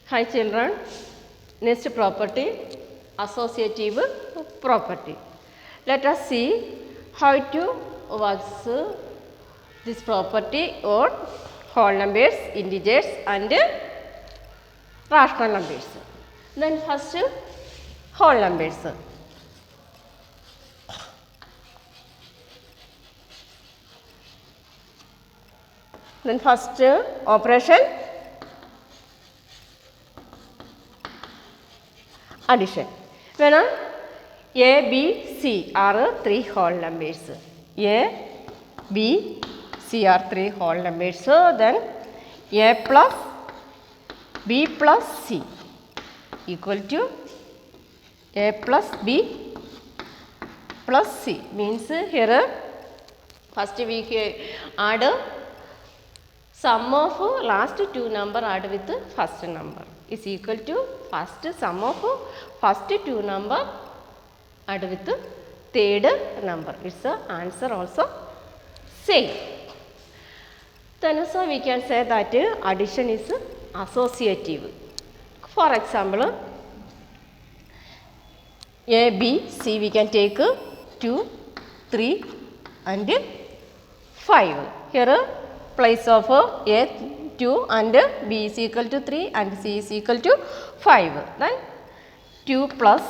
Hi children, next property, associative property. Let us see how to works this property on whole numbers, integers and rational numbers. Then first whole numbers. Then first operation addition. When A, B, C are three whole numbers. A, B, C are three whole numbers. So then A plus B plus C equal to A plus B plus C means here first we add sum of last two number add with first number is equal to first sum of first two number add with third number. Its answer also same. Then also we can say that addition is associative. For example, A, B, C we can take 2, 3 and 5. Here place of A 2 and B is equal to 3 and C is equal to 5. Then 2 plus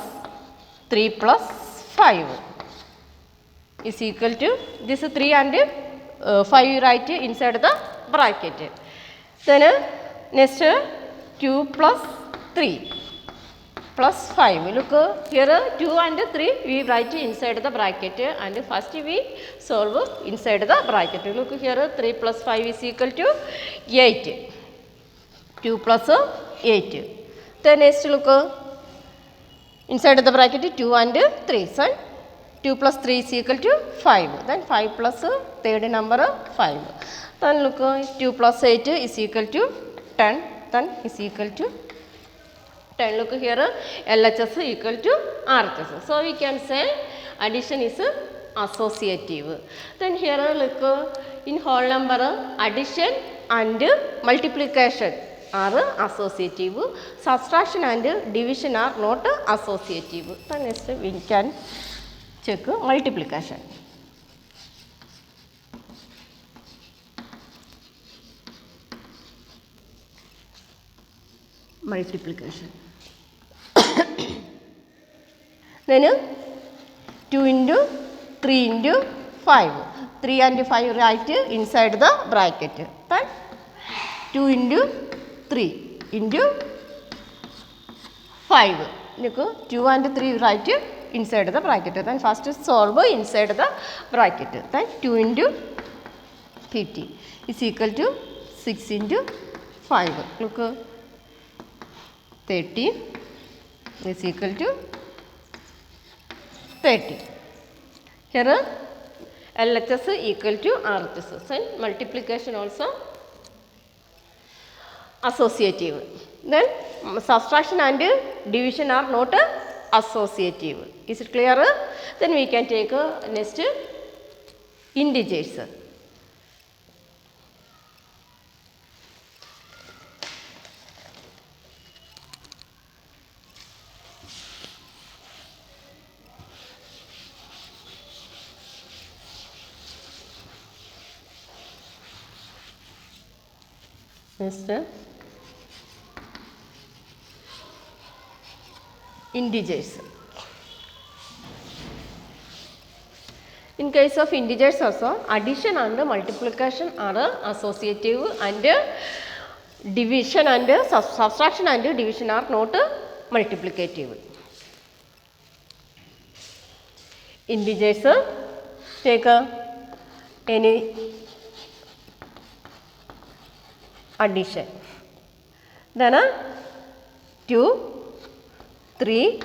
3 plus 5 is equal to this 3 and 5 write inside the bracket. Then next 2 plus 3 plus 5. Look here 2 and 3 we write inside the bracket and first we solve inside the bracket. Look here 3 plus 5 is equal to 8. 2 plus 8. Then next look inside the bracket 2 and 3. So 2 plus 3 is equal to 5. Then 5 plus third number 5. Then look 2 plus 8 is equal to 10. Then is equal to 10. Look here LHS equal to RHS. So we can say addition is associative. Then here look in whole number addition and multiplication are associative. Subtraction and division are not associative. Then next we can check multiplication. Multiplication. Then 2 into 3 into 5. 3 and 5 write inside the bracket. Then 2 into 3 into 5. Look 2 and 3 write inside the bracket. Then first solve inside the bracket. Then 2 into 50 is equal to 6 into 5. Look 30 is equal to 30. Here LHS equal to RHS. And multiplication also associative. Then subtraction and division are not associative. Is it clear? Then we can take next integers. Next integers. In case of integers also addition and multiplication are associative and division and subtraction and division are not multiplicative. Integers take any addition. Then 2, 3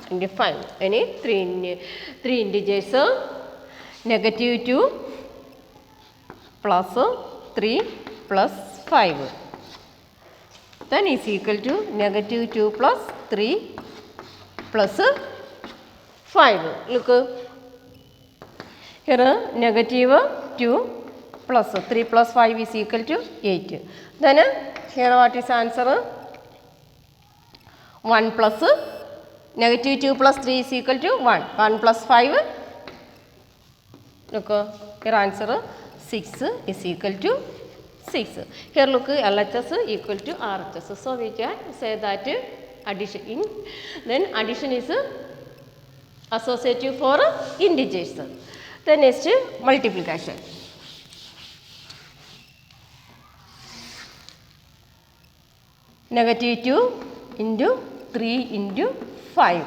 and 5. Any 3 integers negative 2 plus 3 plus 5. Then is equal to negative 2 plus 3 plus 5. Look here negative 2 plus 3 plus 5 is equal to 8. Then here what is answer? 1 plus negative 2 plus 3 is equal to 1. 1 plus 5, look, your answer 6 is equal to 6. Here look, LHS equal to RHS. So we can say that addition then addition is associative for integers. Then next multiplication. Negative 2 into 3 into 5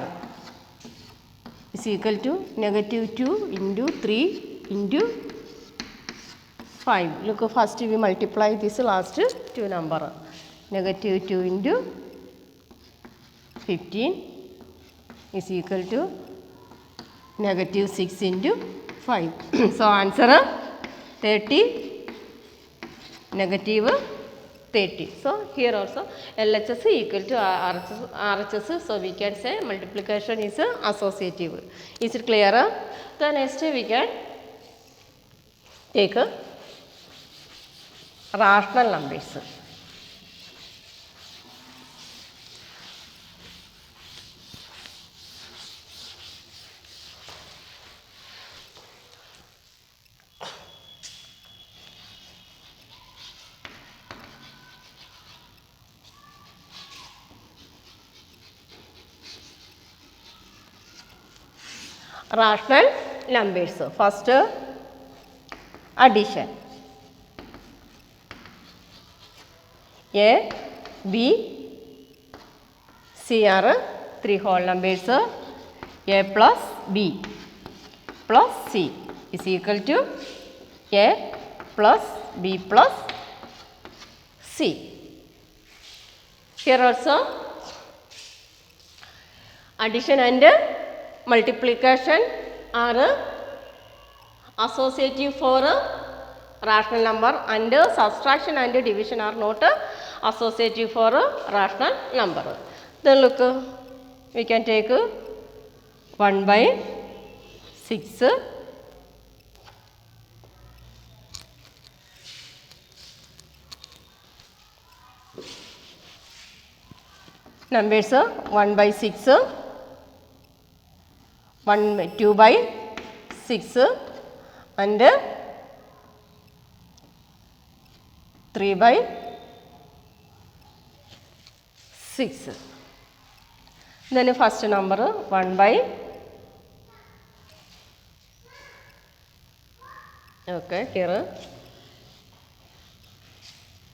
is equal to negative 2 into 3 into 5. Look, first we multiply this last two number. Negative 2 into 15 is equal to negative 6 into 5. So answer 30, negative 30. So here also LHS equal to RHS. So we can say multiplication is associative. Is it clear? The next we can take rational numbers. Rational numbers. First addition. A, B, C are three whole numbers. A plus B plus C is equal to A plus B plus C. Here also addition and multiplication are associative for rational number, and subtraction and division are not associative for rational number. Then look, we can take 1 by 6 numbers 1 by 6, 2 by 6 and 3 by 6. Then first number 1 by, okay, here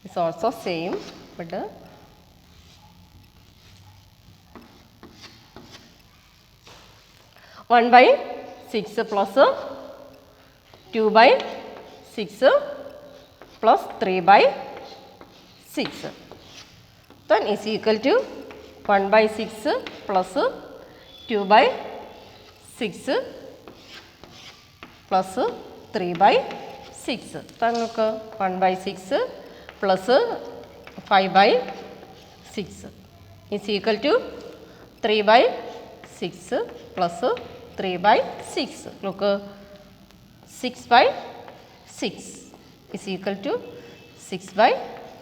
is also same, but 1 by 6 plus 2 by 6 plus 3 by 6. Then is equal to 1 by 6 plus 2 by 6 plus 3 by 6. Then look, 1 by 6 plus 5 by 6 is equal to 3 by 6 plus 3 by 6. Look, 6 by 6 is equal to 6 by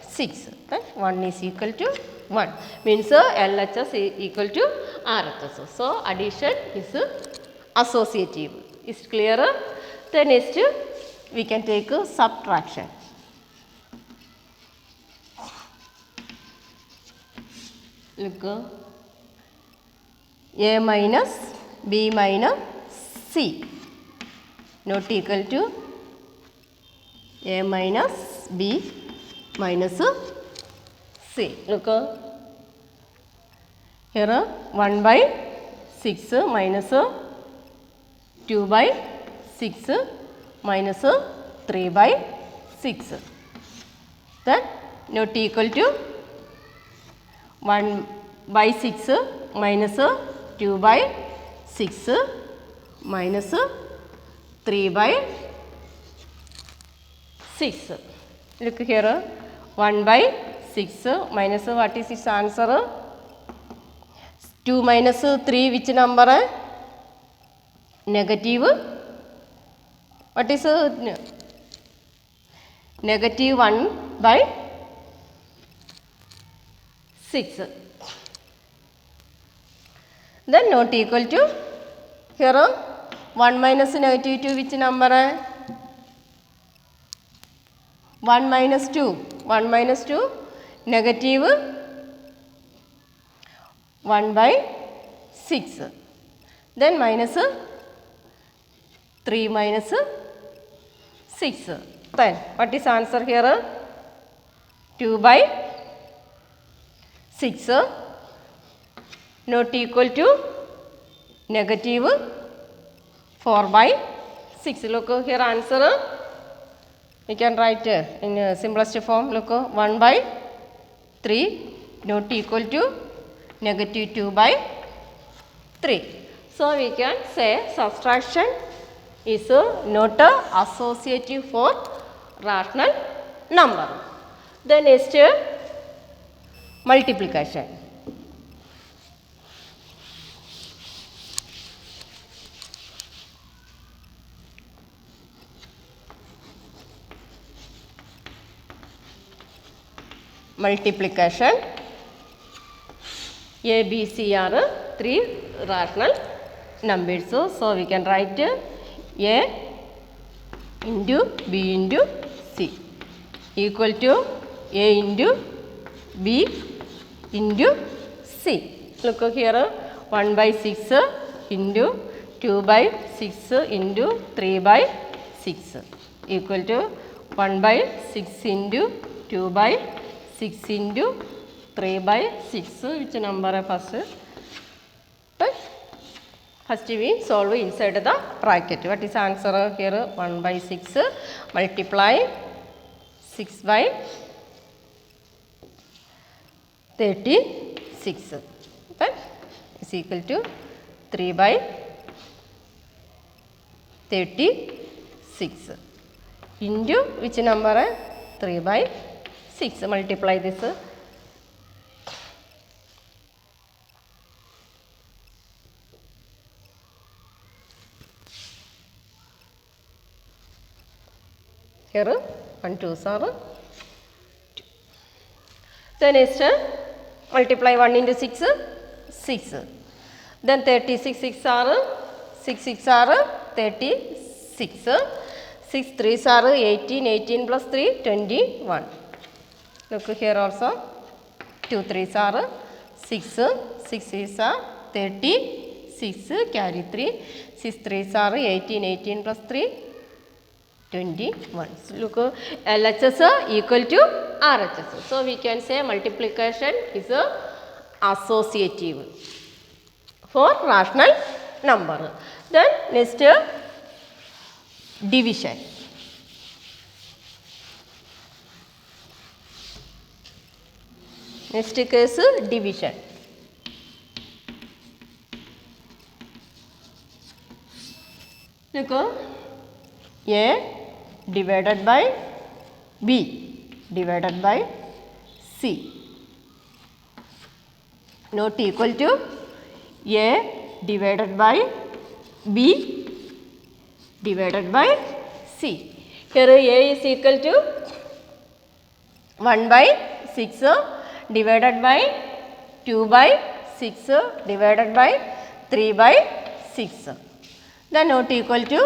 6. Then 1 is equal to 1. Means LHS is equal to RHS. So addition is associative. Is it clear? Then next we can take subtraction. Look, A minus B minus C not equal to A minus B minus C. Look, here 1 by 6 minus 2 by 6 minus 3 by 6. Then not equal to 1 by 6 minus 2 by 6 minus 3 by 6. Look here, 1 by 6 minus what is its answer? 2 minus 3 which number? Negative. What is negative 1 by 6. then not equal to, here 1 minus negative 2 which number? 1 minus 2, 1 minus 2 negative 1 by 6, then minus 3 minus 6, then what is answer here? 2 by 6 not equal to negative 4 by 6. Look here answer. We can write in simplest form. Look, 1 by 3 not equal to negative 2 by 3. So we can say subtraction is not associative for rational number. Then next multiplication. Multiplication. A, B, C are 3 rational numbers. So we can write A into B into C equal to A into B into C. Look here, 1 by 6 into 2 by 6 into 3 by 6 equal to 1 by 6 into 2 by 6 into 3 by 6. Which number first? But first we solve inside the bracket. What is answer here? 1 by 6 multiply 6 by 36. That is equal to 3 by 36 into which number? 3 by 6. Multiply this. Here 1 2s are 2. Then next multiply 1 into 6, 6. Then 36 6 are 6 6 are 36. 6 3s are 18, 18 plus 3 21. Look here also 2 3s are 6, 6 is 36, carry 3, 6 3s are 18, 18 plus 3 21. So look, LHS equal to RHS. So we can say multiplication is associative for rational number. Then next division. Next case division. Look, A divided by B divided by C not equal to A divided by B divided by C. Here A is equal to 1 by 6 divided by 2 by 6 divided by 3 by 6. Then not equal to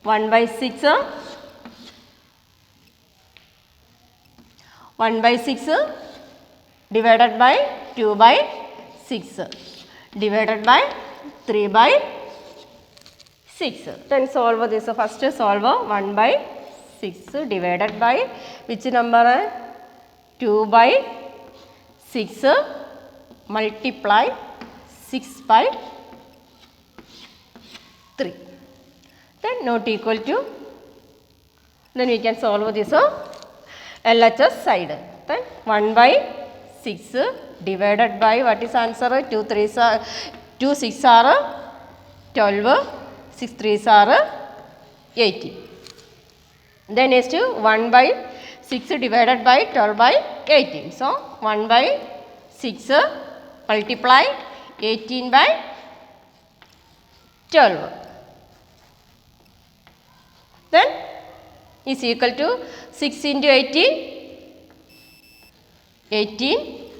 1 by 6, 1 by 6 divided by 2 by 6 divided by 3 by 6. Then solve this. First solve 1 by 6 divided by which number? 2 by 6 multiply 6 by 3. Then not equal to, then we can solve this LHS side. Then 1 by 6 divided by what is answer? 2 3s are 2 6 are 12, 6 3s are 18. Then next 1 by 6 divided by 12 by 18. So 1 by 6 multiply 18 by 12. Then is equal to 6 into 18, 18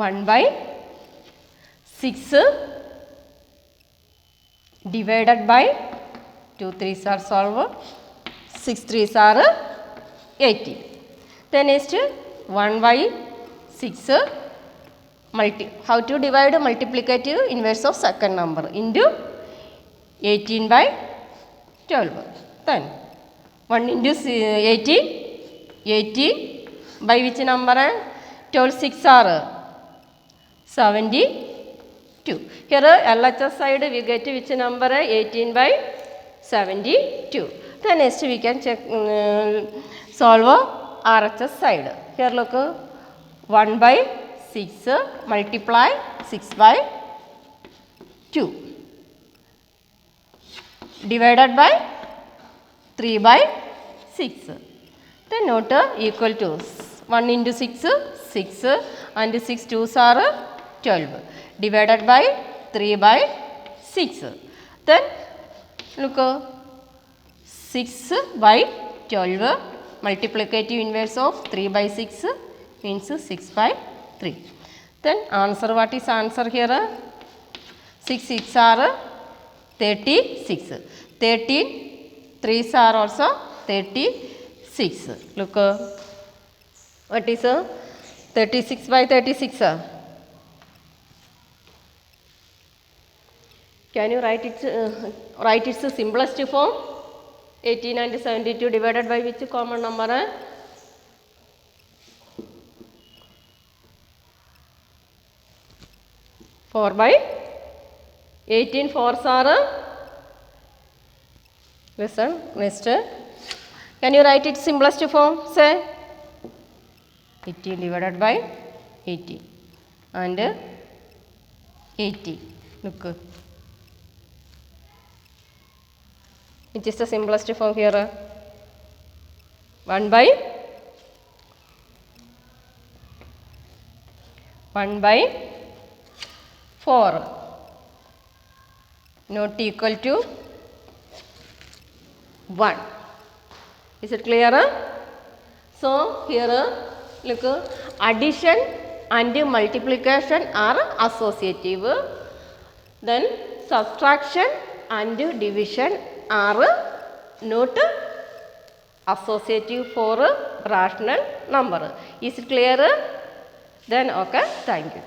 1 by 6 divided by 2 3s are solved, 6 3s are 18. Then next 1 by 6 how to divide multiplicative inverse of second number into 18 by 12. Then 1 into 18, 18 by which number? 12 6 are 72. Here LHS side we get which number? 18 by 72. Then next we can check solve RHS side. Here look, 1 by 6 multiply 6 by 2 divided by 3 by 6. Then note equal to 1 into 6, 6 and 6 2s are 12 divided by 3 by 6. Then look, 6 by 12 multiplicative inverse of 3 by 6 means 6 by 3. Then answer, what is answer here? 6 6 are 36. 13 3s are also 36. Look, what is 36 by 36? Can you write its simplest form? 18 and 72 divided by which common number? 4 by 18 4s are, listen, next, can you write its simplest form? Say 18 divided by 18 and 80. Look, which is the simplest form here? 1 by 4 not equal to 1. Is it clear? So here look, addition and multiplication are associative, then subtraction and division are not associative for rational number. Is it clear? Then okay, thank you.